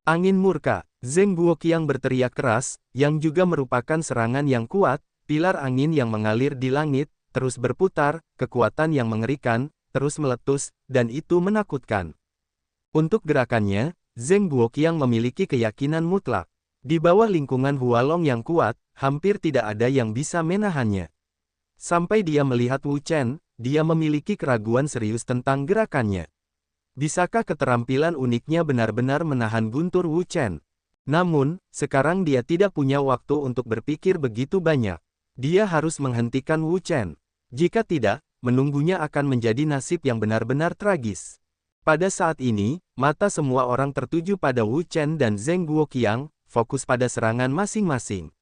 Angin murka. Zheng Guoqiang berteriak keras, yang juga merupakan serangan yang kuat, pilar angin yang mengalir di langit, terus berputar, kekuatan yang mengerikan, terus meletus, dan itu menakutkan. Untuk gerakannya, Zheng Guoqiang memiliki keyakinan mutlak. Di bawah lingkungan Hualong yang kuat, hampir tidak ada yang bisa menahannya. Sampai dia melihat Wu Chen, dia memiliki keraguan serius tentang gerakannya. Bisakah keterampilan uniknya benar-benar menahan guntur Wu Chen? Namun, sekarang dia tidak punya waktu untuk berpikir begitu banyak. Dia harus menghentikan Wu Chen. Jika tidak, menunggunya akan menjadi nasib yang benar-benar tragis. Pada saat ini, mata semua orang tertuju pada Wu Chen dan Zheng Guoqiang, fokus pada serangan masing-masing.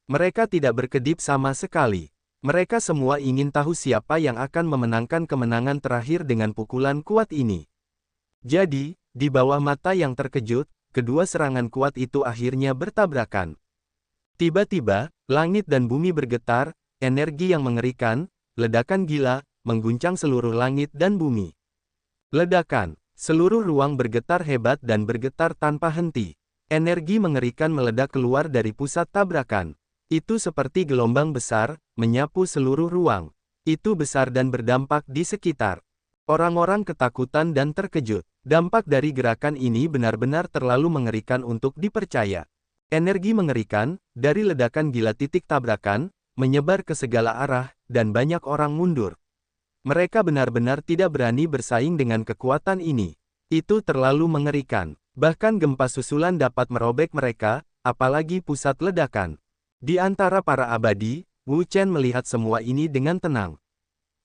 Mereka tidak berkedip sama sekali. Mereka semua ingin tahu siapa yang akan memenangkan kemenangan terakhir dengan pukulan kuat ini. Jadi, di bawah mata yang terkejut, kedua serangan kuat itu akhirnya bertabrakan. Tiba-tiba, langit dan bumi bergetar, energi yang mengerikan, ledakan gila, mengguncang seluruh langit dan bumi. Ledakan, seluruh ruang bergetar hebat dan bergetar tanpa henti. Energi mengerikan meledak keluar dari pusat tabrakan. Itu seperti gelombang besar, menyapu seluruh ruang. Itu besar dan berdampak di sekitar. Orang-orang ketakutan dan terkejut. Dampak dari gerakan ini benar-benar terlalu mengerikan untuk dipercaya. Energi mengerikan, dari ledakan gila titik tabrakan, menyebar ke segala arah, dan banyak orang mundur. Mereka benar-benar tidak berani bersaing dengan kekuatan ini. Itu terlalu mengerikan. Bahkan gempa susulan dapat merobek mereka, apalagi pusat ledakan. Di antara para abadi, Wu Chen melihat semua ini dengan tenang.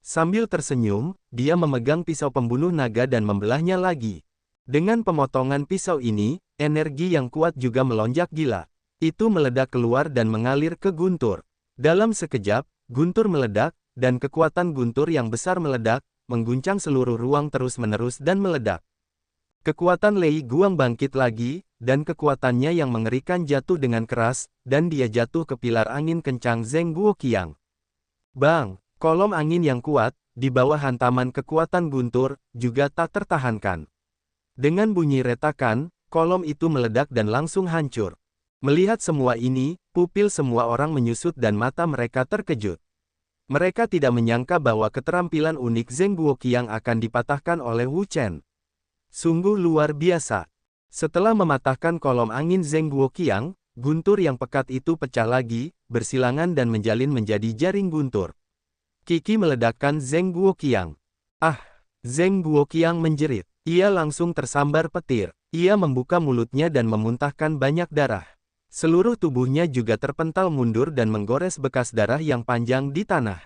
Sambil tersenyum, dia memegang pisau pembunuh naga dan membelahnya lagi. Dengan pemotongan pisau ini, energi yang kuat juga melonjak gila. Itu meledak keluar dan mengalir ke guntur. Dalam sekejap, guntur meledak, dan kekuatan guntur yang besar meledak, mengguncang seluruh ruang terus-menerus dan meledak. Kekuatan Lei Guang bangkit lagi, dan kekuatannya yang mengerikan jatuh dengan keras, dan dia jatuh ke pilar angin kencang Zheng Guoqiang. Bang! Kolom angin yang kuat, di bawah hantaman kekuatan guntur, juga tak tertahankan. Dengan bunyi retakan, kolom itu meledak dan langsung hancur. Melihat semua ini, pupil semua orang menyusut dan mata mereka terkejut. Mereka tidak menyangka bahwa keterampilan unik Zheng Guoqiang akan dipatahkan oleh Wu Chen. Sungguh luar biasa. Setelah mematahkan kolom angin Zheng Guoqiang, guntur yang pekat itu pecah lagi, bersilangan dan menjalin menjadi jaring guntur. Kiki meledakkan Zheng Guoqiang. Ah! Zheng Guoqiang menjerit. Ia langsung tersambar petir. Ia membuka mulutnya dan memuntahkan banyak darah. Seluruh tubuhnya juga terpental mundur dan menggores bekas darah yang panjang di tanah.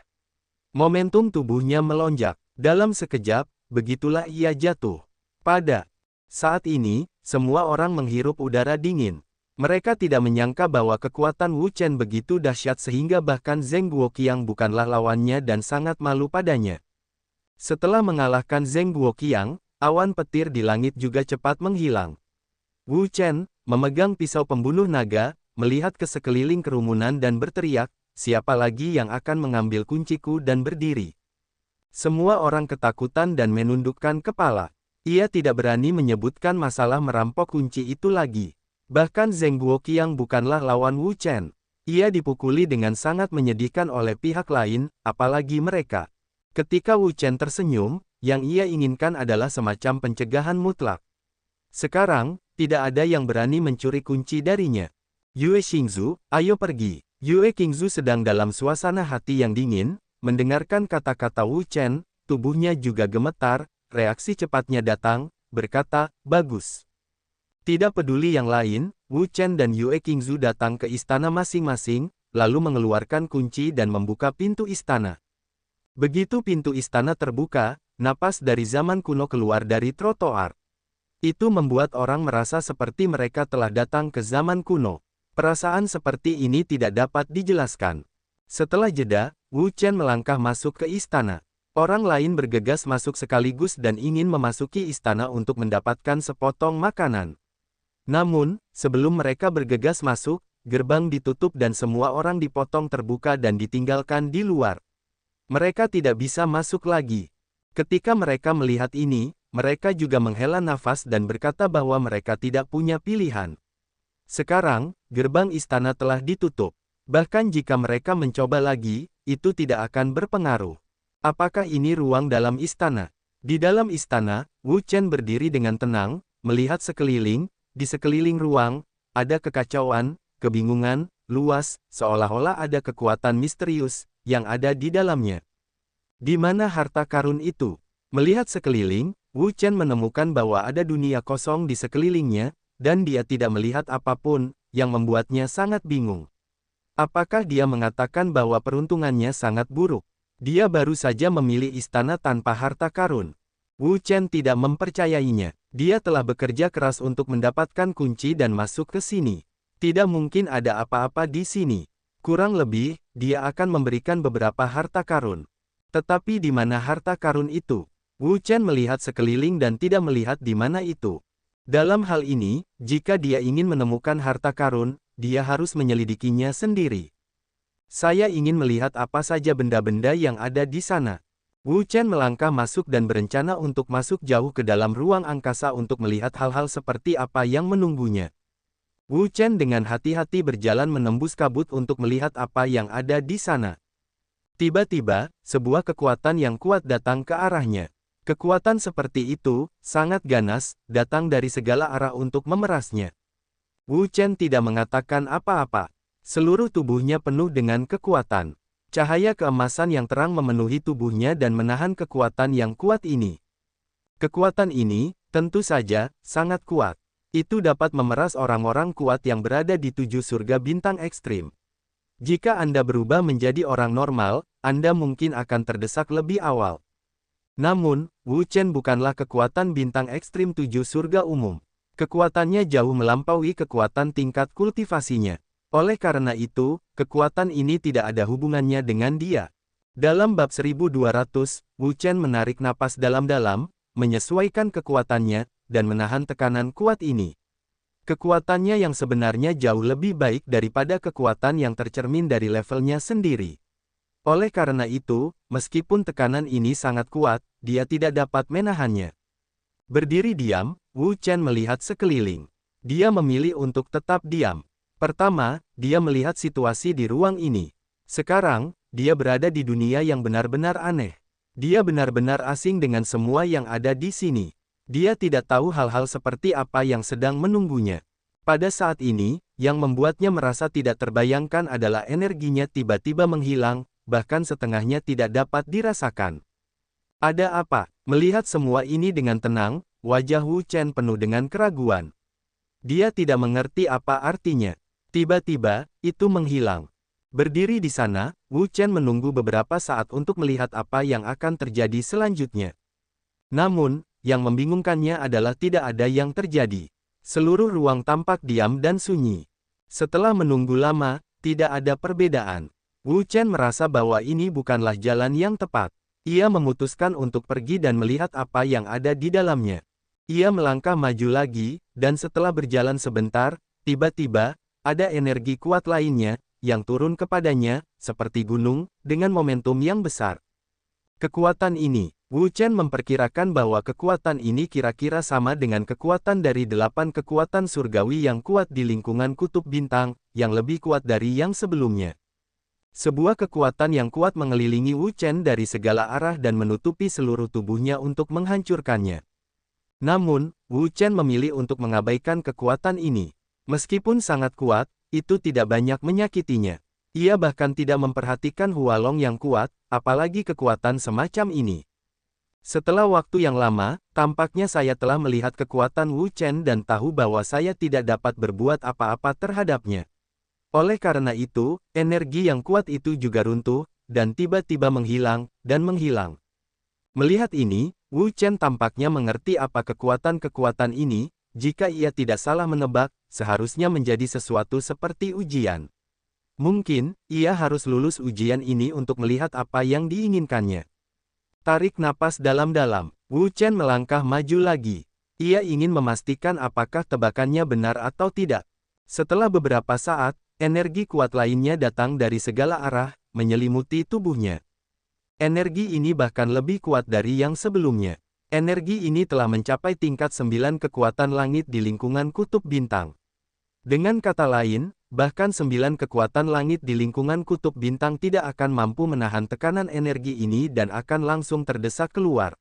Momentum tubuhnya melonjak. Dalam sekejap, begitulah ia jatuh. Pada saat ini, semua orang menghirup udara dingin. Mereka tidak menyangka bahwa kekuatan Wu Chen begitu dahsyat sehingga bahkan Zheng Guoqiang bukanlah lawannya dan sangat malu padanya. Setelah mengalahkan Zheng Guoqiang, awan petir di langit juga cepat menghilang. Wu Chen, memegang pisau pembunuh naga, melihat ke sekeliling kerumunan dan berteriak, siapa lagi yang akan mengambil kunciku dan berdiri. Semua orang ketakutan dan menundukkan kepala. Ia tidak berani menyebutkan masalah merampok kunci itu lagi. Bahkan Zheng Guoqiang bukanlah lawan Wu Chen. Ia dipukuli dengan sangat menyedihkan oleh pihak lain, apalagi mereka. Ketika Wu Chen tersenyum, yang ia inginkan adalah semacam pencegahan mutlak. Sekarang, tidak ada yang berani mencuri kunci darinya. Yue Xingzu, ayo pergi. Yue Xingzu sedang dalam suasana hati yang dingin, mendengarkan kata-kata Wu Chen, tubuhnya juga gemetar, reaksi cepatnya datang, berkata, bagus. Tidak peduli yang lain, Wu Chen dan Yue Xingzu datang ke istana masing-masing, lalu mengeluarkan kunci dan membuka pintu istana. Begitu pintu istana terbuka, napas dari zaman kuno keluar dari trotoar. Itu membuat orang merasa seperti mereka telah datang ke zaman kuno. Perasaan seperti ini tidak dapat dijelaskan. Setelah jeda, Wu Chen melangkah masuk ke istana. Orang lain bergegas masuk sekaligus dan ingin memasuki istana untuk mendapatkan sepotong makanan. Namun, sebelum mereka bergegas masuk, gerbang ditutup dan semua orang dipotong terbuka dan ditinggalkan di luar. Mereka tidak bisa masuk lagi. Ketika mereka melihat ini, mereka juga menghela nafas dan berkata bahwa mereka tidak punya pilihan. Sekarang, gerbang istana telah ditutup. Bahkan jika mereka mencoba lagi, itu tidak akan berpengaruh. Apakah ini ruang dalam istana? Di dalam istana, Wu Chen berdiri dengan tenang, melihat sekeliling. Di sekeliling ruang, ada kekacauan, kebingungan, luas, seolah-olah ada kekuatan misterius yang ada di dalamnya. Di mana harta karun itu? Melihat sekeliling, Wu Chen menemukan bahwa ada dunia kosong di sekelilingnya, dan dia tidak melihat apapun, yang membuatnya sangat bingung. Apakah dia mengatakan bahwa peruntungannya sangat buruk? Dia baru saja memilih istana tanpa harta karun. Wu Chen tidak mempercayainya. Dia telah bekerja keras untuk mendapatkan kunci dan masuk ke sini. Tidak mungkin ada apa-apa di sini. Kurang lebih, dia akan memberikan beberapa harta karun. Tetapi di mana harta karun itu? Wu Chen melihat sekeliling dan tidak melihat di mana itu. Dalam hal ini, jika dia ingin menemukan harta karun, dia harus menyelidikinya sendiri. Saya ingin melihat apa saja benda-benda yang ada di sana. Wu Chen melangkah masuk dan berencana untuk masuk jauh ke dalam ruang angkasa untuk melihat hal-hal seperti apa yang menunggunya. Wu Chen dengan hati-hati berjalan menembus kabut untuk melihat apa yang ada di sana. Tiba-tiba, sebuah kekuatan yang kuat datang ke arahnya. Kekuatan seperti itu, sangat ganas, datang dari segala arah untuk memerasnya. Wu Chen tidak mengatakan apa-apa. Seluruh tubuhnya penuh dengan kekuatan. Cahaya keemasan yang terang memenuhi tubuhnya dan menahan kekuatan yang kuat ini. Kekuatan ini, tentu saja, sangat kuat. Itu dapat memeras orang-orang kuat yang berada di 7 surga bintang ekstrim. Jika Anda berubah menjadi orang normal, Anda mungkin akan terdesak lebih awal. Namun, Wu Chen bukanlah kekuatan bintang ekstrim 7 surga umum. Kekuatannya jauh melampaui kekuatan tingkat kultivasinya. Oleh karena itu, kekuatan ini tidak ada hubungannya dengan dia. Dalam bab 1200, Wu Chen menarik napas dalam-dalam, menyesuaikan kekuatannya, dan menahan tekanan kuat ini. Kekuatannya yang sebenarnya jauh lebih baik daripada kekuatan yang tercermin dari levelnya sendiri. Oleh karena itu, meskipun tekanan ini sangat kuat, dia tidak dapat menahannya. Berdiri diam, Wu Chen melihat sekeliling. Dia memilih untuk tetap diam. Pertama, dia melihat situasi di ruang ini. Sekarang, dia berada di dunia yang benar-benar aneh. Dia benar-benar asing dengan semua yang ada di sini. Dia tidak tahu hal-hal seperti apa yang sedang menunggunya. Pada saat ini, yang membuatnya merasa tidak terbayangkan adalah energinya tiba-tiba menghilang, bahkan setengahnya tidak dapat dirasakan. Ada apa? Melihat semua ini dengan tenang, wajah Wu Chen penuh dengan keraguan. Dia tidak mengerti apa artinya. Tiba-tiba, itu menghilang. Berdiri di sana, Wu Chen menunggu beberapa saat untuk melihat apa yang akan terjadi selanjutnya. Namun, yang membingungkannya adalah tidak ada yang terjadi. Seluruh ruang tampak diam dan sunyi. Setelah menunggu lama, tidak ada perbedaan. Wu Chen merasa bahwa ini bukanlah jalan yang tepat. Ia memutuskan untuk pergi dan melihat apa yang ada di dalamnya. Ia melangkah maju lagi, dan setelah berjalan sebentar, tiba-tiba, ada energi kuat lainnya, yang turun kepadanya, seperti gunung, dengan momentum yang besar. Kekuatan ini, Wu Chen memperkirakan bahwa kekuatan ini kira-kira sama dengan kekuatan dari 8 kekuatan surgawi yang kuat di lingkungan kutub bintang, yang lebih kuat dari yang sebelumnya. Sebuah kekuatan yang kuat mengelilingi Wu Chen dari segala arah dan menutupi seluruh tubuhnya untuk menghancurkannya. Namun, Wu Chen memilih untuk mengabaikan kekuatan ini. Meskipun sangat kuat, itu tidak banyak menyakitinya. Ia bahkan tidak memperhatikan Hualong yang kuat, apalagi kekuatan semacam ini. Setelah waktu yang lama, tampaknya saya telah melihat kekuatan Wu Chen dan tahu bahwa saya tidak dapat berbuat apa-apa terhadapnya. Oleh karena itu, energi yang kuat itu juga runtuh, dan tiba-tiba menghilang, dan menghilang. Melihat ini, Wu Chen tampaknya mengerti apa kekuatan-kekuatan ini. Jika ia tidak salah menebak, seharusnya menjadi sesuatu seperti ujian. Mungkin, ia harus lulus ujian ini untuk melihat apa yang diinginkannya. Tarik napas dalam-dalam, Wu Chen melangkah maju lagi. Ia ingin memastikan apakah tebakannya benar atau tidak. Setelah beberapa saat, energi kuat lainnya datang dari segala arah, menyelimuti tubuhnya. Energi ini bahkan lebih kuat dari yang sebelumnya. Energi ini telah mencapai tingkat 9 kekuatan langit di lingkungan kutub bintang. Dengan kata lain, bahkan 9 kekuatan langit di lingkungan kutub bintang tidak akan mampu menahan tekanan energi ini dan akan langsung terdesak keluar.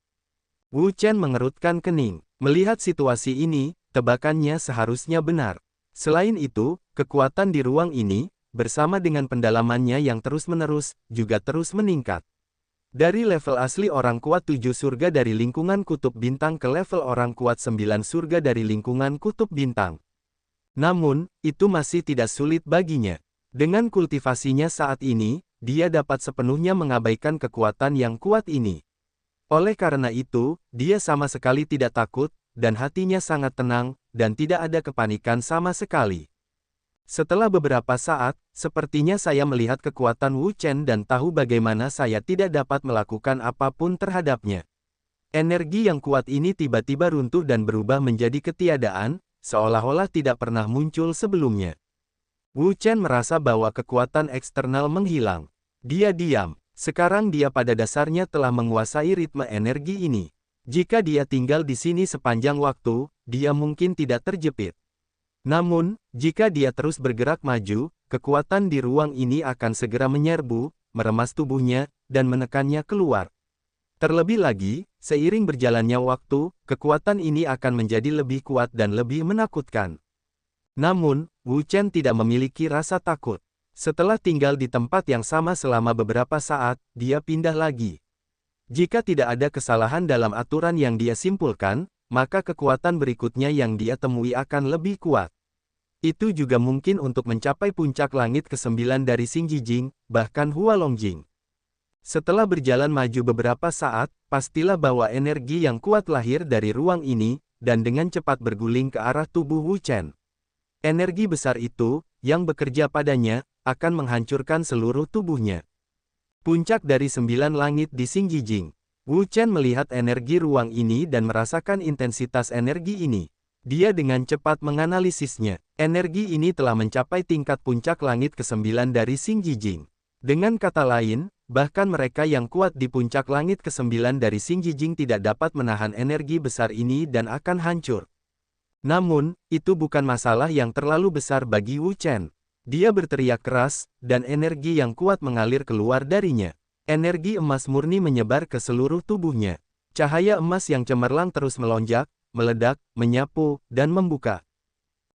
Wu Chen mengerutkan kening. Melihat situasi ini, tebakannya seharusnya benar. Selain itu, kekuatan di ruang ini, bersama dengan pendalamannya yang terus-menerus, juga terus meningkat. Dari level asli orang kuat 7 surga dari lingkungan kutub bintang ke level orang kuat 9 surga dari lingkungan kutub bintang. Namun, itu masih tidak sulit baginya. Dengan kultivasinya saat ini, dia dapat sepenuhnya mengabaikan kekuatan yang kuat ini. Oleh karena itu, dia sama sekali tidak takut, dan hatinya sangat tenang, dan tidak ada kepanikan sama sekali. Setelah beberapa saat, sepertinya saya melihat kekuatan Wu Chen dan tahu bagaimana saya tidak dapat melakukan apapun terhadapnya. Energi yang kuat ini tiba-tiba runtuh dan berubah menjadi ketiadaan, seolah-olah tidak pernah muncul sebelumnya. Wu Chen merasa bahwa kekuatan eksternal menghilang. Dia diam. Sekarang dia pada dasarnya telah menguasai ritme energi ini. Jika dia tinggal di sini sepanjang waktu, dia mungkin tidak terjepit. Namun, jika dia terus bergerak maju, kekuatan di ruang ini akan segera menyerbu, meremas tubuhnya, dan menekannya keluar. Terlebih lagi, seiring berjalannya waktu, kekuatan ini akan menjadi lebih kuat dan lebih menakutkan. Namun, Wu Chen tidak memiliki rasa takut. Setelah tinggal di tempat yang sama selama beberapa saat, dia pindah lagi. Jika tidak ada kesalahan dalam aturan yang dia simpulkan, maka kekuatan berikutnya yang dia temui akan lebih kuat. Itu juga mungkin untuk mencapai puncak langit ke-9 dari Xingjing, bahkan Hualongjing. Setelah berjalan maju beberapa saat, pastilah bahwa energi yang kuat lahir dari ruang ini, dan dengan cepat berguling ke arah tubuh Wu Chen. Energi besar itu, yang bekerja padanya, akan menghancurkan seluruh tubuhnya. Puncak dari 9 langit di Xingjing. Wu Chen melihat energi ruang ini dan merasakan intensitas energi ini. Dia dengan cepat menganalisisnya. Energi ini telah mencapai tingkat puncak langit ke-9 dari Xingjing. Dengan kata lain, bahkan mereka yang kuat di puncak langit ke-9 dari Xingjing tidak dapat menahan energi besar ini dan akan hancur. Namun, itu bukan masalah yang terlalu besar bagi Wu Chen. Dia berteriak keras, dan energi yang kuat mengalir keluar darinya. Energi emas murni menyebar ke seluruh tubuhnya. Cahaya emas yang cemerlang terus melonjak, meledak, menyapu, dan membuka.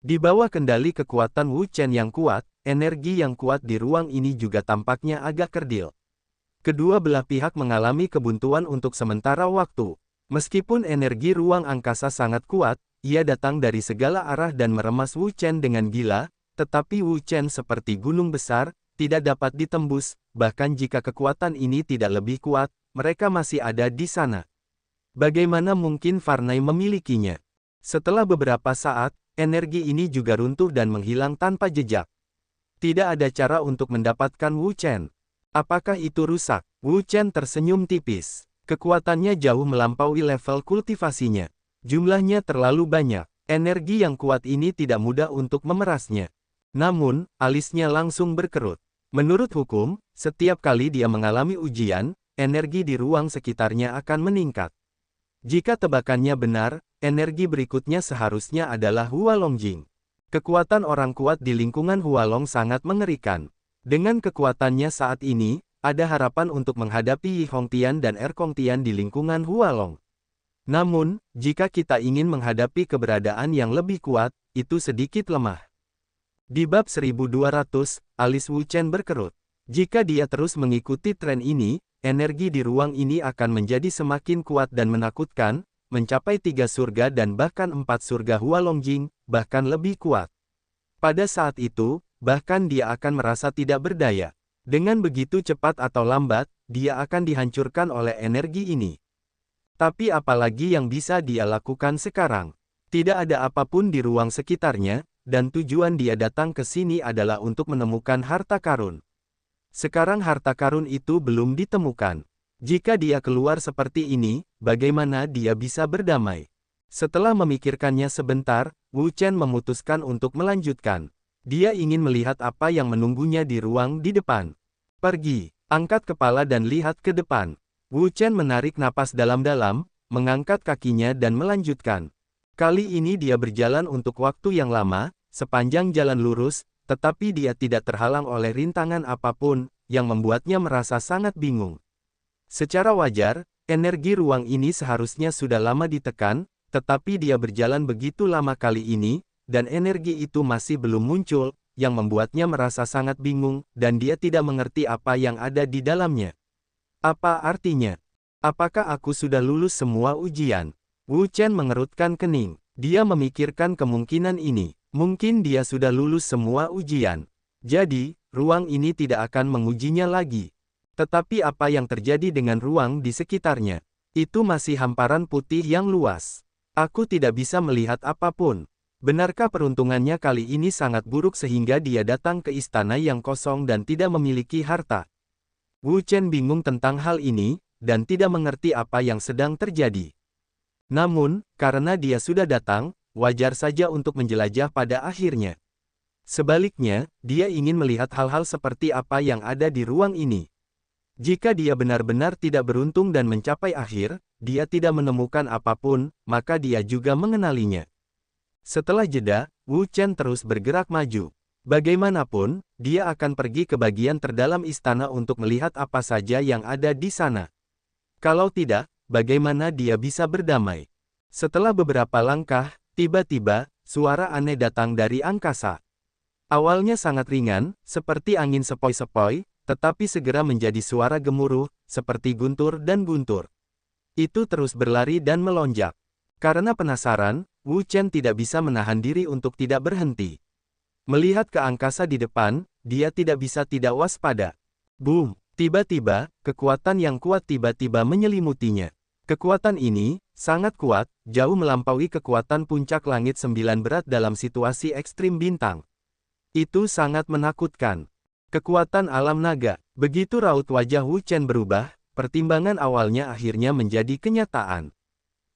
Di bawah kendali kekuatan Wu Chen yang kuat, energi yang kuat di ruang ini juga tampaknya agak kerdil. Kedua belah pihak mengalami kebuntuan untuk sementara waktu. Meskipun energi ruang angkasa sangat kuat, ia datang dari segala arah dan meremas Wu Chen dengan gila, tetapi Wu Chen seperti gunung besar, tidak dapat ditembus, bahkan jika kekuatan ini tidak lebih kuat, mereka masih ada di sana. Bagaimana mungkin Varnai memilikinya? Setelah beberapa saat, energi ini juga runtuh dan menghilang tanpa jejak. Tidak ada cara untuk mendapatkan Wu Chen. Apakah itu rusak? Wu Chen tersenyum tipis. Kekuatannya jauh melampaui level kultivasinya. Jumlahnya terlalu banyak. Energi yang kuat ini tidak mudah untuk memerasnya. Namun, alisnya langsung berkerut. Menurut hukum, setiap kali dia mengalami ujian, energi di ruang sekitarnya akan meningkat. Jika tebakannya benar, energi berikutnya seharusnya adalah Hualongjing. Kekuatan orang kuat di lingkungan Hualong sangat mengerikan. Dengan kekuatannya saat ini, ada harapan untuk menghadapi Yi Hongtian dan Er Kongtian di lingkungan Hualong. Namun, jika kita ingin menghadapi keberadaan yang lebih kuat, itu sedikit lemah. Di bab 1200, alis Wu Chen berkerut. Jika dia terus mengikuti tren ini, energi di ruang ini akan menjadi semakin kuat dan menakutkan, mencapai 3 surga dan bahkan 4 surga Hualongjing, bahkan lebih kuat. Pada saat itu, bahkan dia akan merasa tidak berdaya. Dengan begitu cepat atau lambat, dia akan dihancurkan oleh energi ini. Tapi apalagi yang bisa dia lakukan sekarang? Tidak ada apapun di ruang sekitarnya, dan tujuan dia datang ke sini adalah untuk menemukan harta karun. Sekarang harta karun itu belum ditemukan. Jika dia keluar seperti ini, bagaimana dia bisa berdamai? Setelah memikirkannya sebentar, Wu Chen memutuskan untuk melanjutkan. Dia ingin melihat apa yang menunggunya di ruang di depan. Pergi, angkat kepala dan lihat ke depan. Wu Chen menarik napas dalam-dalam, mengangkat kakinya dan melanjutkan. Kali ini dia berjalan untuk waktu yang lama, sepanjang jalan lurus, tetapi dia tidak terhalang oleh rintangan apapun, yang membuatnya merasa sangat bingung. Secara wajar, energi ruang ini seharusnya sudah lama ditekan, tetapi dia berjalan begitu lama kali ini, dan energi itu masih belum muncul, yang membuatnya merasa sangat bingung, dan dia tidak mengerti apa yang ada di dalamnya. Apa artinya? Apakah aku sudah lulus semua ujian? Wu Chen mengerutkan kening. Dia memikirkan kemungkinan ini. Mungkin dia sudah lulus semua ujian. Jadi, ruang ini tidak akan mengujinya lagi. Tetapi apa yang terjadi dengan ruang di sekitarnya? Itu masih hamparan putih yang luas. Aku tidak bisa melihat apapun. Benarkah peruntungannya kali ini sangat buruk sehingga dia datang ke istana yang kosong dan tidak memiliki harta? Wu Chen bingung tentang hal ini, dan tidak mengerti apa yang sedang terjadi. Namun, karena dia sudah datang, wajar saja untuk menjelajah pada akhirnya. Sebaliknya, dia ingin melihat hal-hal seperti apa yang ada di ruang ini. Jika dia benar-benar tidak beruntung dan mencapai akhir, dia tidak menemukan apapun, maka dia juga mengenalinya. Setelah jeda, Wu Chen terus bergerak maju. Bagaimanapun, dia akan pergi ke bagian terdalam istana untuk melihat apa saja yang ada di sana. Kalau tidak, bagaimana dia bisa berdamai? Setelah beberapa langkah, tiba-tiba, suara aneh datang dari angkasa. Awalnya sangat ringan, seperti angin sepoi-sepoi, tetapi segera menjadi suara gemuruh, seperti guntur dan guntur. Itu terus berlari dan melonjak. Karena penasaran, Wu Chen tidak bisa menahan diri untuk tidak berhenti. Melihat ke angkasa di depan, dia tidak bisa tidak waspada. Boom! Tiba-tiba, kekuatan yang kuat tiba-tiba menyelimutinya. Kekuatan ini, sangat kuat, jauh melampaui kekuatan puncak langit 9 berat dalam situasi ekstrim bintang. Itu sangat menakutkan. Kekuatan alam naga. Begitu raut wajah Wu Chen berubah, pertimbangan awalnya akhirnya menjadi kenyataan.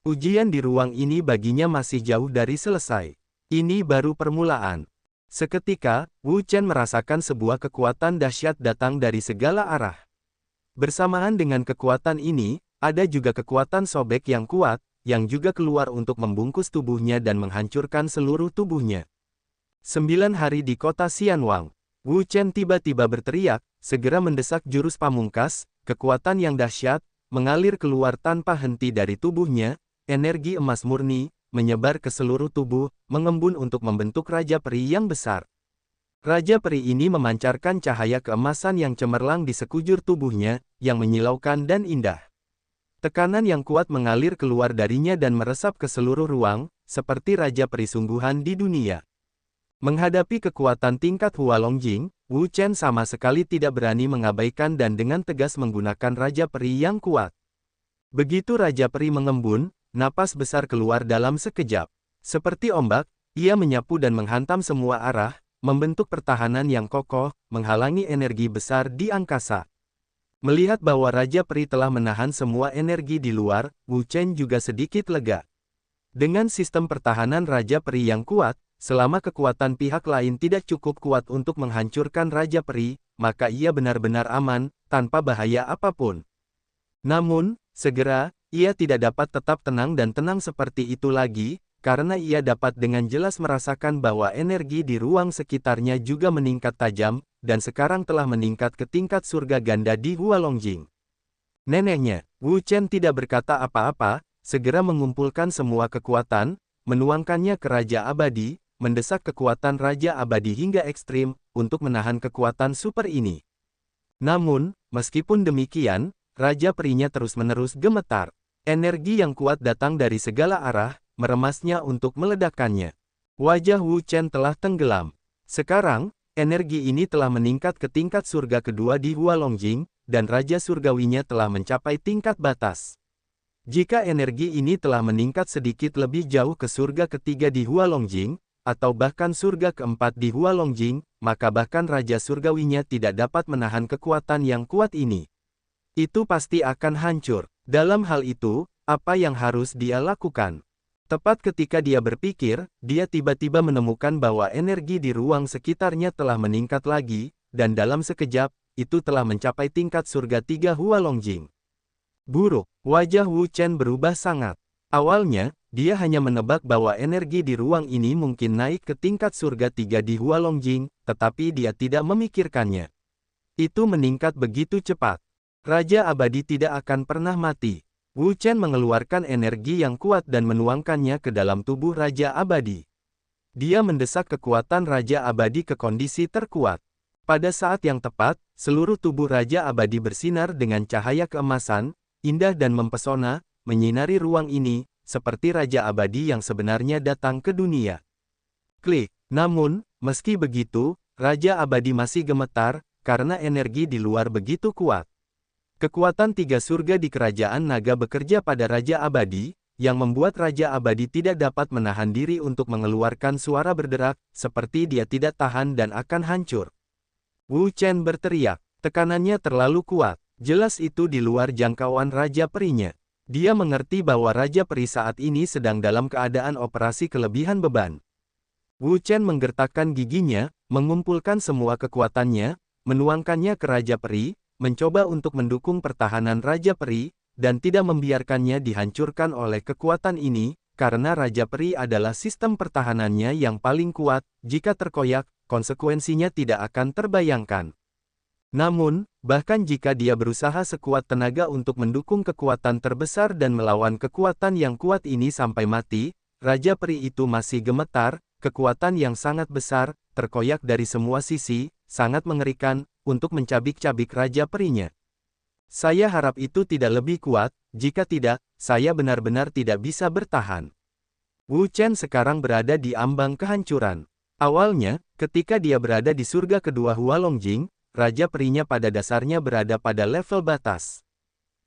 Ujian di ruang ini baginya masih jauh dari selesai. Ini baru permulaan. Seketika, Wu Chen merasakan sebuah kekuatan dahsyat datang dari segala arah. Bersamaan dengan kekuatan ini, ada juga kekuatan sobek yang kuat, yang juga keluar untuk membungkus tubuhnya dan menghancurkan seluruh tubuhnya. 9 hari di kota Xianwang. Wu Chen tiba-tiba berteriak, segera mendesak jurus pamungkas, kekuatan yang dahsyat, mengalir keluar tanpa henti dari tubuhnya, energi emas murni, menyebar ke seluruh tubuh, mengembun untuk membentuk Raja Peri yang besar. Raja Peri ini memancarkan cahaya keemasan yang cemerlang di sekujur tubuhnya, yang menyilaukan dan indah. Tekanan yang kuat mengalir keluar darinya dan meresap ke seluruh ruang, seperti Raja Peri sungguhan di dunia. Menghadapi kekuatan tingkat Hualongjing, Wu Chen sama sekali tidak berani mengabaikan dan dengan tegas menggunakan Raja Peri yang kuat. Begitu Raja Peri mengembun, napas besar keluar dalam sekejap. Seperti ombak, ia menyapu dan menghantam semua arah, membentuk pertahanan yang kokoh, menghalangi energi besar di angkasa. Melihat bahwa Raja Peri telah menahan semua energi di luar, Wu Chen juga sedikit lega. Dengan sistem pertahanan Raja Peri yang kuat, selama kekuatan pihak lain tidak cukup kuat untuk menghancurkan Raja Peri, maka ia benar-benar aman, tanpa bahaya apapun. Namun, segera, ia tidak dapat tetap tenang dan tenang seperti itu lagi, karena ia dapat dengan jelas merasakan bahwa energi di ruang sekitarnya juga meningkat tajam, dan sekarang telah meningkat ke tingkat surga ganda di Hualongjing. Neneknya, Wu Chen tidak berkata apa-apa, segera mengumpulkan semua kekuatan, menuangkannya ke Raja Abadi, mendesak kekuatan Raja Abadi hingga ekstrim, untuk menahan kekuatan super ini. Namun, meskipun demikian, Raja Perinya terus-menerus gemetar. Energi yang kuat datang dari segala arah, meremasnya untuk meledakkannya. Wajah Wu Chen telah tenggelam. Sekarang, energi ini telah meningkat ke tingkat surga kedua di Hualongjing, dan Raja Surgawinya telah mencapai tingkat batas. Jika energi ini telah meningkat sedikit lebih jauh ke surga ketiga di Hualongjing, atau bahkan surga keempat di Hualongjing, maka bahkan Raja Surgawinya tidak dapat menahan kekuatan yang kuat ini. Itu pasti akan hancur. Dalam hal itu, apa yang harus dia lakukan? Tepat ketika dia berpikir, dia tiba-tiba menemukan bahwa energi di ruang sekitarnya telah meningkat lagi, dan dalam sekejap, itu telah mencapai tingkat surga 3 Hualongjing. Buruk, wajah Wu Chen berubah sangat. Awalnya, dia hanya menebak bahwa energi di ruang ini mungkin naik ke tingkat surga 3 di Hualongjing, tetapi dia tidak memikirkannya. Itu meningkat begitu cepat. Raja Abadi tidak akan pernah mati. Wu Chen mengeluarkan energi yang kuat dan menuangkannya ke dalam tubuh Raja Abadi. Dia mendesak kekuatan Raja Abadi ke kondisi terkuat. Pada saat yang tepat, seluruh tubuh Raja Abadi bersinar dengan cahaya keemasan, indah dan mempesona, menyinari ruang ini, seperti Raja Abadi yang sebenarnya datang ke dunia. Klik. Namun, meski begitu, Raja Abadi masih gemetar, karena energi di luar begitu kuat. Kekuatan 3 surga di Kerajaan Naga bekerja pada Raja Abadi, yang membuat Raja Abadi tidak dapat menahan diri untuk mengeluarkan suara berderak, seperti dia tidak tahan dan akan hancur. Wu Chen berteriak, tekanannya terlalu kuat, jelas itu di luar jangkauan Raja Perinya. Dia mengerti bahwa Raja Peri saat ini sedang dalam keadaan operasi kelebihan beban. Wu Chen menggertakkan giginya, mengumpulkan semua kekuatannya, menuangkannya ke Raja Peri, mencoba untuk mendukung pertahanan Raja Peri, dan tidak membiarkannya dihancurkan oleh kekuatan ini, karena Raja Peri adalah sistem pertahanannya yang paling kuat, jika terkoyak, konsekuensinya tidak akan terbayangkan. Namun, bahkan jika dia berusaha sekuat tenaga untuk mendukung kekuatan terbesar dan melawan kekuatan yang kuat ini sampai mati, Raja Peri itu masih gemetar, kekuatan yang sangat besar, terkoyak dari semua sisi, sangat mengerikan, untuk mencabik-cabik Raja Perinya. Saya harap itu tidak lebih kuat, jika tidak, saya benar-benar tidak bisa bertahan. Wu Chen sekarang berada di ambang kehancuran. Awalnya, ketika dia berada di surga kedua Hualongjing, Raja Perinya pada dasarnya berada pada level batas.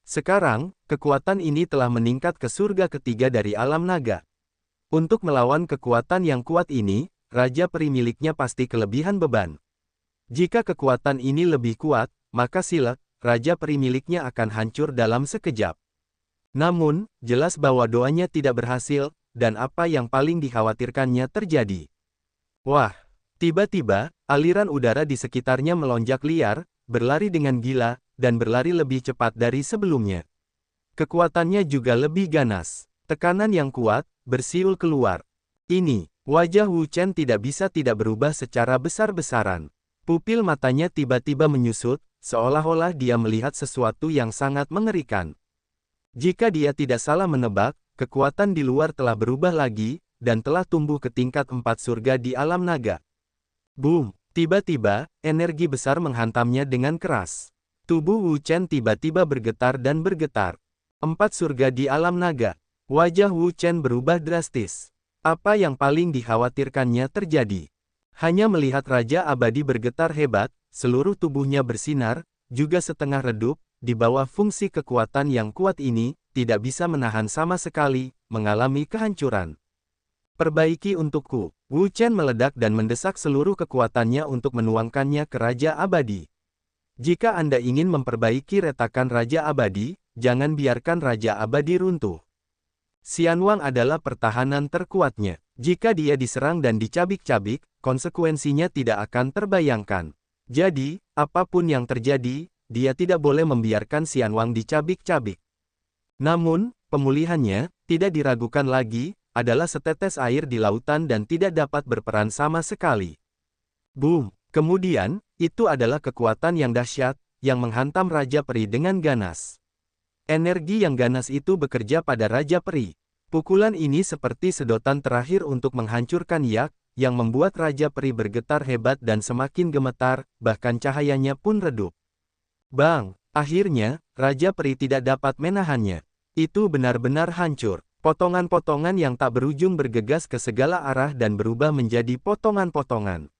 Sekarang, kekuatan ini telah meningkat ke surga ketiga dari alam naga. Untuk melawan kekuatan yang kuat ini, Raja Peri miliknya pasti kelebihan beban. Jika kekuatan ini lebih kuat, maka silek, Raja Peri miliknya akan hancur dalam sekejap. Namun, jelas bahwa doanya tidak berhasil, dan apa yang paling dikhawatirkannya terjadi. Wah! Tiba-tiba, aliran udara di sekitarnya melonjak liar, berlari dengan gila, dan berlari lebih cepat dari sebelumnya. Kekuatannya juga lebih ganas. Tekanan yang kuat, bersiul keluar. Ini, wajah Wu Chen tidak bisa tidak berubah secara besar-besaran. Pupil matanya tiba-tiba menyusut, seolah-olah dia melihat sesuatu yang sangat mengerikan. Jika dia tidak salah menebak, kekuatan di luar telah berubah lagi, dan telah tumbuh ke tingkat 4 surga di alam naga. Boom! Tiba-tiba, energi besar menghantamnya dengan keras. Tubuh Wu Chen tiba-tiba bergetar dan bergetar. 4 surga di alam naga. Wajah Wu Chen berubah drastis. Apa yang paling dikhawatirkannya terjadi? Hanya melihat Raja Abadi bergetar hebat, seluruh tubuhnya bersinar, juga setengah redup, di bawah fungsi kekuatan yang kuat ini, tidak bisa menahan sama sekali, mengalami kehancuran. Perbaiki untukku. Wu Chen meledak dan mendesak seluruh kekuatannya untuk menuangkannya ke Raja Abadi. Jika Anda ingin memperbaiki retakan Raja Abadi, jangan biarkan Raja Abadi runtuh. Xianwang adalah pertahanan terkuatnya. Jika dia diserang dan dicabik-cabik, konsekuensinya tidak akan terbayangkan. Jadi, apapun yang terjadi, dia tidak boleh membiarkan Xianwang dicabik-cabik. Namun, pemulihannya, tidak diragukan lagi, adalah setetes air di lautan dan tidak dapat berperan sama sekali. Boom! Kemudian, itu adalah kekuatan yang dahsyat, yang menghantam Raja Peri dengan ganas. Energi yang ganas itu bekerja pada Raja Peri. Pukulan ini seperti sedotan terakhir untuk menghancurkan Yak, yang membuat Raja Peri bergetar hebat dan semakin gemetar, bahkan cahayanya pun redup. Bang! Akhirnya, Raja Peri tidak dapat menahannya. Itu benar-benar hancur. Potongan-potongan yang tak berujung bergegas ke segala arah dan berubah menjadi potongan-potongan.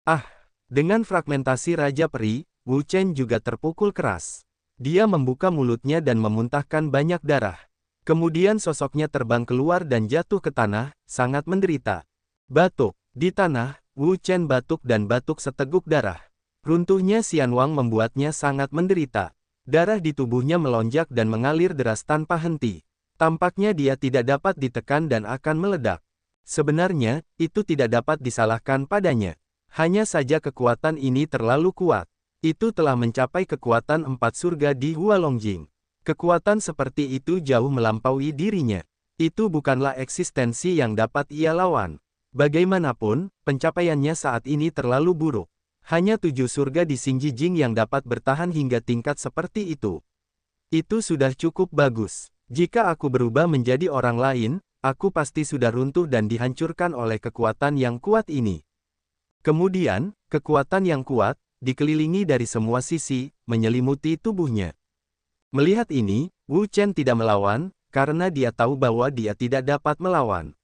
Ah! Dengan fragmentasi Raja Peri, Wu Chen juga terpukul keras. Dia membuka mulutnya dan memuntahkan banyak darah. Kemudian sosoknya terbang keluar dan jatuh ke tanah, sangat menderita. Batuk. Di tanah, Wu Chen batuk dan batuk seteguk darah. Runtuhnya Xianwang membuatnya sangat menderita. Darah di tubuhnya melonjak dan mengalir deras tanpa henti. Tampaknya dia tidak dapat ditekan dan akan meledak. Sebenarnya, itu tidak dapat disalahkan padanya. Hanya saja kekuatan ini terlalu kuat. Itu telah mencapai kekuatan 4 surga di Hualongjing. Kekuatan seperti itu jauh melampaui dirinya. Itu bukanlah eksistensi yang dapat ia lawan. Bagaimanapun, pencapaiannya saat ini terlalu buruk. Hanya 7 surga di Xinjijing yang dapat bertahan hingga tingkat seperti itu. Itu sudah cukup bagus. Jika aku berubah menjadi orang lain, aku pasti sudah runtuh dan dihancurkan oleh kekuatan yang kuat ini. Kemudian, kekuatan yang kuat, dikelilingi dari semua sisi, menyelimuti tubuhnya. Melihat ini, Wu Chen tidak melawan, karena dia tahu bahwa dia tidak dapat melawan.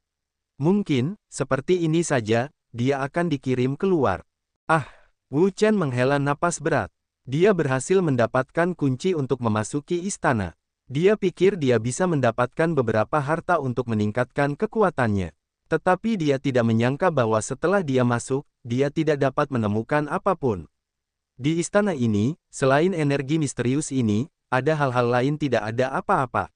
Mungkin, seperti ini saja, dia akan dikirim keluar. Ah, Wu Chen menghela napas berat. Dia berhasil mendapatkan kunci untuk memasuki istana. Dia pikir dia bisa mendapatkan beberapa harta untuk meningkatkan kekuatannya. Tetapi dia tidak menyangka bahwa setelah dia masuk, dia tidak dapat menemukan apapun. Di istana ini, selain energi misterius ini, ada hal-hal lain tidak ada apa-apa.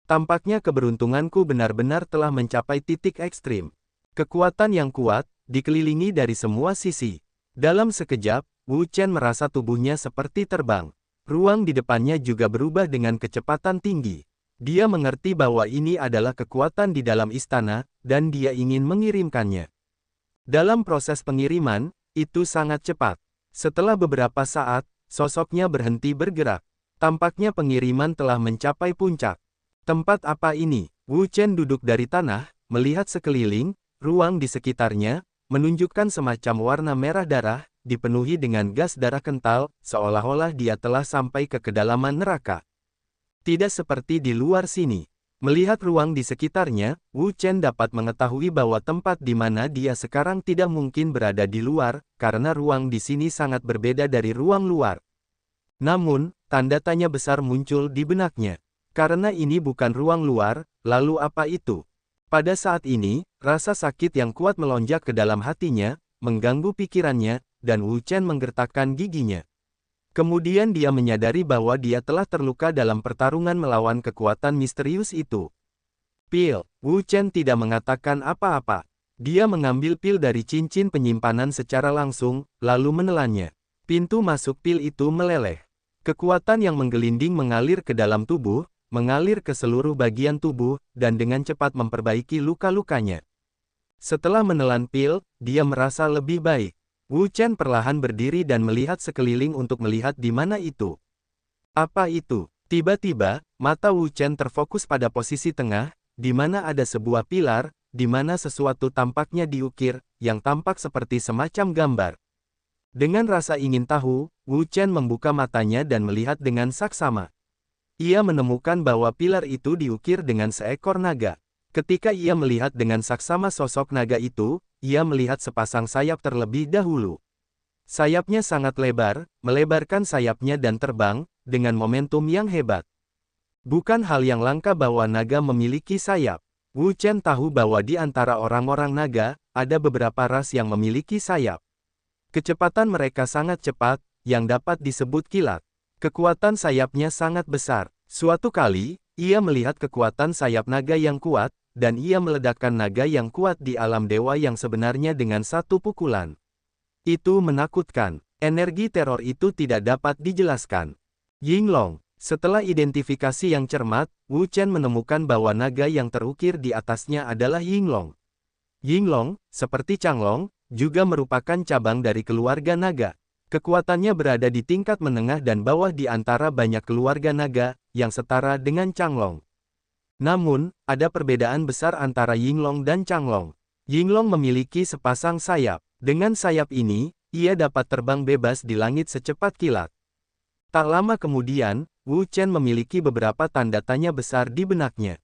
Tampaknya keberuntunganku benar-benar telah mencapai titik ekstrim. Kekuatan yang kuat, dikelilingi dari semua sisi. Dalam sekejap, Wu Chen merasa tubuhnya seperti terbang. Ruang di depannya juga berubah dengan kecepatan tinggi. Dia mengerti bahwa ini adalah kekuatan di dalam istana, dan dia ingin mengirimkannya. Dalam proses pengiriman, itu sangat cepat. Setelah beberapa saat, sosoknya berhenti bergerak. Tampaknya pengiriman telah mencapai puncak. Tempat apa ini? Wu Chen duduk dari tanah, melihat sekeliling, ruang di sekitarnya, menunjukkan semacam warna merah darah, dipenuhi dengan gas darah kental, seolah-olah dia telah sampai ke kedalaman neraka. Tidak seperti di luar sini. Melihat ruang di sekitarnya, Wu Chen dapat mengetahui bahwa tempat di mana dia sekarang tidak mungkin berada di luar, karena ruang di sini sangat berbeda dari ruang luar. Namun, tanda tanya besar muncul di benaknya. Karena ini bukan ruang luar, lalu apa itu? Pada saat ini, rasa sakit yang kuat melonjak ke dalam hatinya, mengganggu pikirannya, dan Wu Chen menggertakkan giginya. Kemudian dia menyadari bahwa dia telah terluka dalam pertarungan melawan kekuatan misterius itu. Pil, Wu Chen tidak mengatakan apa-apa. Dia mengambil pil dari cincin penyimpanan secara langsung, lalu menelannya. Pintu masuk pil itu meleleh. Kekuatan yang menggelinding mengalir ke dalam tubuh, mengalir ke seluruh bagian tubuh, dan dengan cepat memperbaiki luka-lukanya. Setelah menelan pil, dia merasa lebih baik. Wu Chen perlahan berdiri dan melihat sekeliling untuk melihat di mana itu. Apa itu? Tiba-tiba, mata Wu Chen terfokus pada posisi tengah, di mana ada sebuah pilar, di mana sesuatu tampaknya diukir, yang tampak seperti semacam gambar. Dengan rasa ingin tahu, Wu Chen membuka matanya dan melihat dengan saksama. Ia menemukan bahwa pilar itu diukir dengan seekor naga. Ketika ia melihat dengan saksama sosok naga itu, ia melihat sepasang sayap terlebih dahulu. Sayapnya sangat lebar, melebarkan sayapnya dan terbang, dengan momentum yang hebat. Bukan hal yang langka bahwa naga memiliki sayap. Wu Chen tahu bahwa di antara orang-orang naga, ada beberapa ras yang memiliki sayap. Kecepatan mereka sangat cepat, yang dapat disebut kilat. Kekuatan sayapnya sangat besar. Suatu kali, ia melihat kekuatan sayap naga yang kuat, dan ia meledakkan naga yang kuat di alam dewa yang sebenarnya dengan satu pukulan. Itu menakutkan. Energi teror itu tidak dapat dijelaskan. Yinglong. Setelah identifikasi yang cermat, Wu Chen menemukan bahwa naga yang terukir di atasnya adalah Yinglong. Yinglong, seperti Changlong, juga merupakan cabang dari keluarga naga. Kekuatannya berada di tingkat menengah dan bawah di antara banyak keluarga naga, yang setara dengan Changlong. Namun, ada perbedaan besar antara Yinglong dan Changlong. Yinglong memiliki sepasang sayap. Dengan sayap ini, ia dapat terbang bebas di langit secepat kilat. Tak lama kemudian, Wu Chen memiliki beberapa tanda tanya besar di benaknya.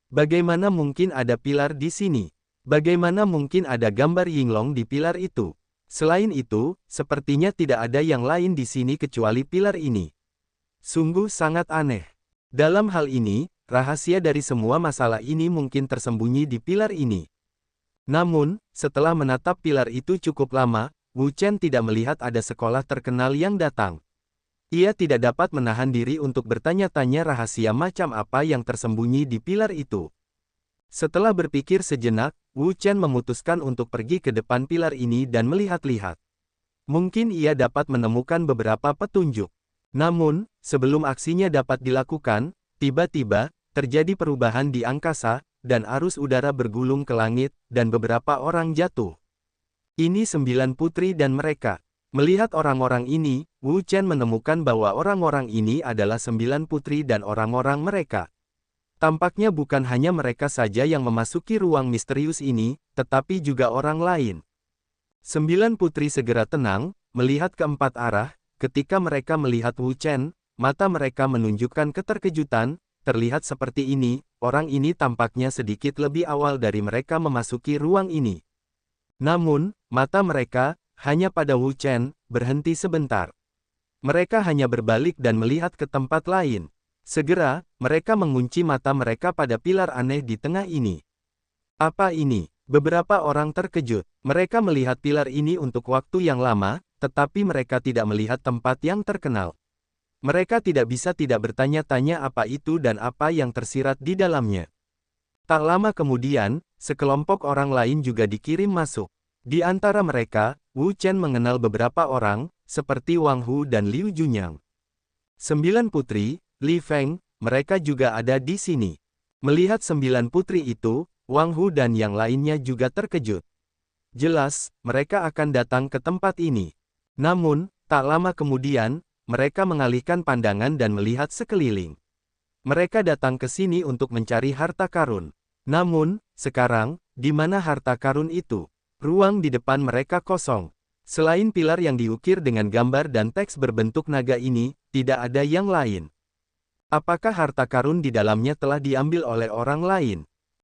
Bagaimana mungkin ada pilar di sini? Bagaimana mungkin ada gambar Yinglong di pilar itu? Selain itu, sepertinya tidak ada yang lain di sini kecuali pilar ini. Sungguh sangat aneh. Dalam hal ini, rahasia dari semua masalah ini mungkin tersembunyi di pilar ini. Namun, setelah menatap pilar itu cukup lama, Wu Chen tidak melihat ada sekolah terkenal yang datang. Ia tidak dapat menahan diri untuk bertanya-tanya rahasia macam apa yang tersembunyi di pilar itu. Setelah berpikir sejenak, Wu Chen memutuskan untuk pergi ke depan pilar ini dan melihat-lihat. Mungkin ia dapat menemukan beberapa petunjuk. Namun, sebelum aksinya dapat dilakukan, tiba-tiba, terjadi perubahan di angkasa, dan arus udara bergulung ke langit, dan beberapa orang jatuh. Ini 9 putri dan mereka. Melihat orang-orang ini, Wu Chen menemukan bahwa orang-orang ini adalah 9 putri dan orang-orang mereka. Tampaknya bukan hanya mereka saja yang memasuki ruang misterius ini, tetapi juga orang lain. 9 putri segera tenang, melihat ke 4 arah, ketika mereka melihat Wu Chen, mata mereka menunjukkan keterkejutan, terlihat seperti ini, orang ini tampaknya sedikit lebih awal dari mereka memasuki ruang ini. Namun, mata mereka, hanya pada Wu Chen, berhenti sebentar. Mereka hanya berbalik dan melihat ke tempat lain. Segera, mereka mengunci mata mereka pada pilar aneh di tengah ini. Apa ini? Beberapa orang terkejut. Mereka melihat pilar ini untuk waktu yang lama, tetapi mereka tidak melihat tempat yang terkenal. Mereka tidak bisa tidak bertanya-tanya apa itu dan apa yang tersirat di dalamnya. Tak lama kemudian, sekelompok orang lain juga dikirim masuk. Di antara mereka, Wu Chen mengenal beberapa orang, seperti Wang Hu dan Liu Junyang. 9 putri, Li Feng, mereka juga ada di sini. Melihat 9 putri itu, Wang Hu dan yang lainnya juga terkejut. Jelas, mereka akan datang ke tempat ini. Namun, tak lama kemudian, mereka mengalihkan pandangan dan melihat sekeliling. Mereka datang ke sini untuk mencari harta karun. Namun, sekarang, di mana harta karun itu? Ruang di depan mereka kosong. Selain pilar yang diukir dengan gambar dan teks berbentuk naga ini, tidak ada yang lain. Apakah harta karun di dalamnya telah diambil oleh orang lain?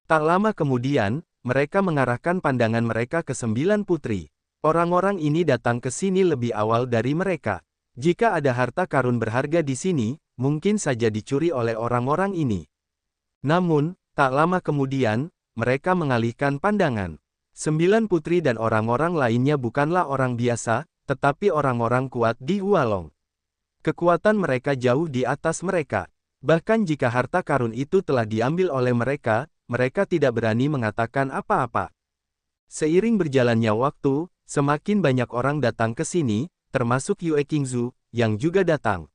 Tak lama kemudian, mereka mengarahkan pandangan mereka ke 9 putri. Orang-orang ini datang ke sini lebih awal dari mereka. Jika ada harta karun berharga di sini, mungkin saja dicuri oleh orang-orang ini. Namun, tak lama kemudian, mereka mengalihkan pandangan. 9 putri dan orang-orang lainnya bukanlah orang biasa, tetapi orang-orang kuat di Hualong. Kekuatan mereka jauh di atas mereka. Bahkan jika harta karun itu telah diambil oleh mereka, mereka tidak berani mengatakan apa-apa. Seiring berjalannya waktu, semakin banyak orang datang ke sini, termasuk Yue Qingzu, yang juga datang.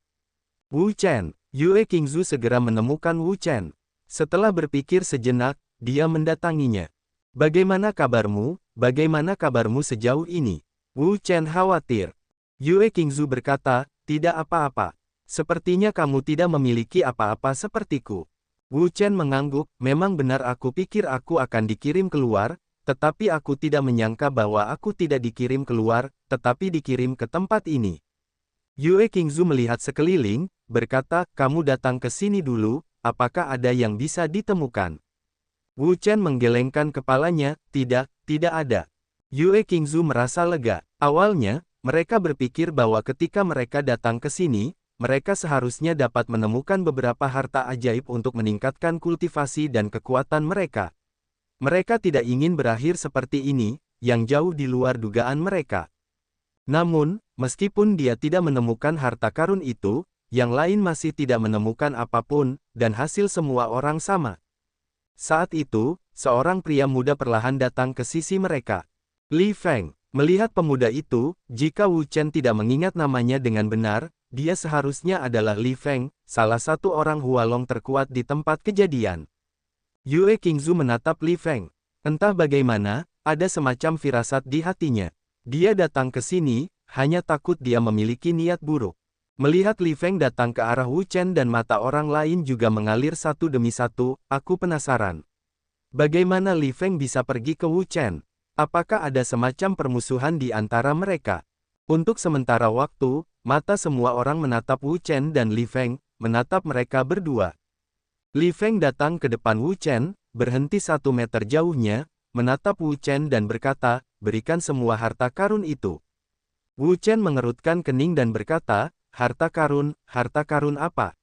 Wu Chen. Yue Qingzu segera menemukan Wu Chen. Setelah berpikir sejenak, dia mendatanginya. Bagaimana kabarmu? Bagaimana kabarmu sejauh ini? Wu Chen khawatir. Yue Qingzu berkata, tidak apa-apa. Sepertinya kamu tidak memiliki apa-apa sepertiku. Wu Chen mengangguk, memang benar aku pikir aku akan dikirim keluar, tetapi aku tidak menyangka bahwa aku tidak dikirim keluar, tetapi dikirim ke tempat ini. Yue Qingzu melihat sekeliling, berkata, kamu datang ke sini dulu, apakah ada yang bisa ditemukan? Wu Chen menggelengkan kepalanya, tidak ada. Yue Qingzu merasa lega. Awalnya, mereka berpikir bahwa ketika mereka datang ke sini, mereka seharusnya dapat menemukan beberapa harta ajaib untuk meningkatkan kultivasi dan kekuatan mereka. Mereka tidak ingin berakhir seperti ini, yang jauh di luar dugaan mereka. Namun, meskipun dia tidak menemukan harta karun itu, yang lain masih tidak menemukan apapun, dan hasil semua orang sama. Saat itu, seorang pria muda perlahan datang ke sisi mereka. Li Feng. Melihat pemuda itu, jika Wu Chen tidak mengingat namanya dengan benar, dia seharusnya adalah Li Feng, salah satu orang Hualong terkuat di tempat kejadian. Yue Qingzu menatap Li Feng. Entah bagaimana, ada semacam firasat di hatinya. Dia datang ke sini, hanya takut dia memiliki niat buruk. Melihat Li Feng datang ke arah Wu Chen dan mata orang lain juga mengalir satu demi satu, aku penasaran. Bagaimana Li Feng bisa pergi ke Wu Chen? Apakah ada semacam permusuhan di antara mereka? Untuk sementara waktu, mata semua orang menatap Wu Chen dan Li Feng, menatap mereka berdua. Li Feng datang ke depan Wu Chen, berhenti 1 meter jauhnya, menatap Wu Chen dan berkata, berikan semua harta karun itu. Wu Chen mengerutkan kening dan berkata, harta karun apa?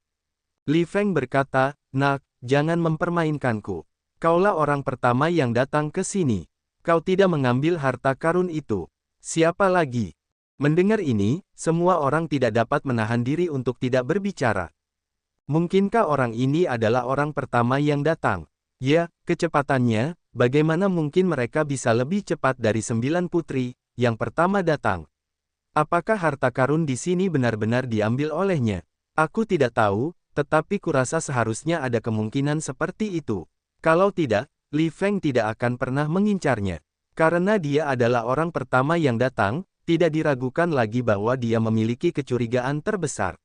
Li Feng berkata, nak, jangan mempermainkanku. Kaulah orang pertama yang datang ke sini. Kau tidak mengambil harta karun itu. Siapa lagi? Mendengar ini, semua orang tidak dapat menahan diri untuk tidak berbicara. Mungkinkah orang ini adalah orang pertama yang datang? Ya, kecepatannya, bagaimana mungkin mereka bisa lebih cepat dari 9 putri, yang pertama datang? Apakah harta karun di sini benar-benar diambil olehnya? Aku tidak tahu, tetapi kurasa seharusnya ada kemungkinan seperti itu. Kalau tidak, Li Feng tidak akan pernah mengincarnya. Karena dia adalah orang pertama yang datang, tidak diragukan lagi bahwa dia memiliki kecurigaan terbesar.